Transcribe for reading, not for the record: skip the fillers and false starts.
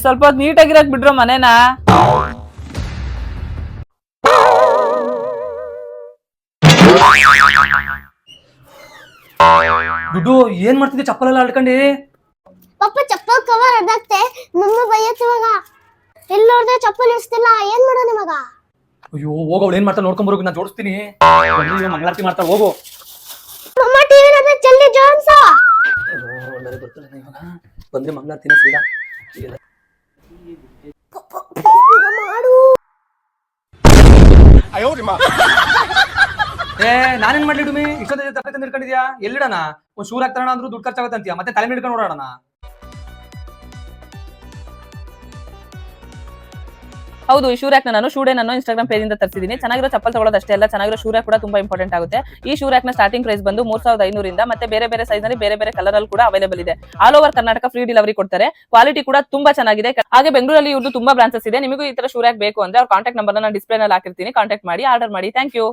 ಸ್ವಲ್ಪ ಹೊತ್ತು ನೀಟಾಗಿರಕ್ ಬಿಡ್ರೋ ಮನೇನ. ದುಡ್ಡು ಏನ್ ಮಾಡ್ತಿದ್ದೆ ಚಪ್ಪಲೆಲ್ಲ ಆಡ್ಕೊಂಡಿ? ಪಪ್ಪ ಚಪ್ಪಲ್ ಕವರ್ ಅದಾಗ್ತೆ ಮಮ್ಮ ಬೈಯತ್ ಇವಾಗ. ಎಲ್ಲಿ ನೋಡ್ದೆ ಚಪ್ಪಲ್ ಇಳಿಸ್ತಿಲ್ಲ, ಏನ್ ಮಾಡೋಣ ಇವಾಗ? ಅಯ್ಯೋ ಹೋಗೋ, ಅವಳು ಏನ್ ಮಾಡ್ತಾ ನೋಡ್ಕೊಂಡ್ ಬರೋಕೆ ನಾನು ಜೋಡಿಸ್ತೀನಿ. ಮಂಗಳಾರತಿ ಮಾಡ್ತಾ ಹೋಗು. ಮಮ್ಮ ಟಿವಿ ನೋಡ್ದೆ ಜಲ್ದಿ ಜೋನ್ಸ. ಬಂದ್ರೆ ಮಂಗಳಾರತಿನ ಸೀದಾ ಮಾಡು. ನಾನೇನ್ ಮಾಡ್ಲಿ ಡುಮಿ? ಇಷ್ಟೊಂದು ತಪ್ಪೆ ತಂದು ಇಟ್ಕೊಂಡಿದ್ಯಾ? ಎಲ್ಲಿಡಣ? ಒಂದ್ ಶೂರ್ ಹಾಕ್ತಾರ ಅಂದ್ರೂ ದುಡ್ಡು ಖರ್ಚಾಗತ್ತೆ ಅಂತೀಯ, ಮತ್ತೆ ತಲೆ ಹಿಡ್ಕೊಂಡು ಓಡಾಡೋಣ. ಹೌದು, ಈ ಶೂ ರ್ಯಾಕ್ ನಾನು ಶೂಡೆ ನಾನು ಇನ್ಸ್ಟಾಗ್ರಾಮ್ ಪೇಜ್ ಇಂದ ತರಿಸಿದೀನಿ. ಚೆನ್ನಾಗಿರೋ ಚಪ್ಪಲ್ ತಗೊಳ್ಳೋದಷ್ಟೇ ಅಲ್ಲ, ಚೆನ್ನಾಗಿರೋ ಶೂ ರ್ಯಾಕ್ ಕೂಡ ತುಂಬಾ ಇಂಪಾರ್ಟೆಂಟ್ ಆಗುತ್ತೆ. ಈ ಶೂ ರ್ಯಾಕ್ ನ ಸ್ಟಾರ್ಟಿಂಗ್ ಪ್ರೈಸ್ ಬಂದು 3500 ಇಂದ, ಮತ್ತೆ ಬೇರೆ ಬೇರೆ ಸೈಜ್ ನಲ್ಲಿ ಬೇರೆ ಬೇರೆ ಕಲರ್ ಅಲ್ಲಿ ಕೂಡ ಅವೈಲೇಬಲ್ ಇದೆ. All over Karnataka free delivery ಕೊಡ್ತಾರೆ. ಕ್ವಾಲಿಟಿ ಕೂಡ ತುಂಬಾ ಚೆನ್ನಾಗಿದೆ. ಹಾಗೆ ಬೆಂಗಳೂರಲ್ಲಿ ಇವ್ರದ್ದು ತುಂಬಾ ಬ್ರಾಂಚಸ್ ಇದೆ. ನಿಮಗೂ ಈ ತರ ಶೂ ರ್ಯಾಕ್ ಬೇಕು ಅಂದ್ರೆ ಅವ್ರ ಕಾಂಟ್ಯಾಕ್ಟ್ ನಂಬರ್ ನಾನು ಡಿಸ್ಪ್ಲೇ ನಲ್ಲಿ ಹಾಕಿರ್ತೀನಿ, ಕಾಂಟ್ಯಾಕ್ಟ್ ಮಾಡಿ ಆರ್ಡರ್ ಮಾಡಿ. Thank you.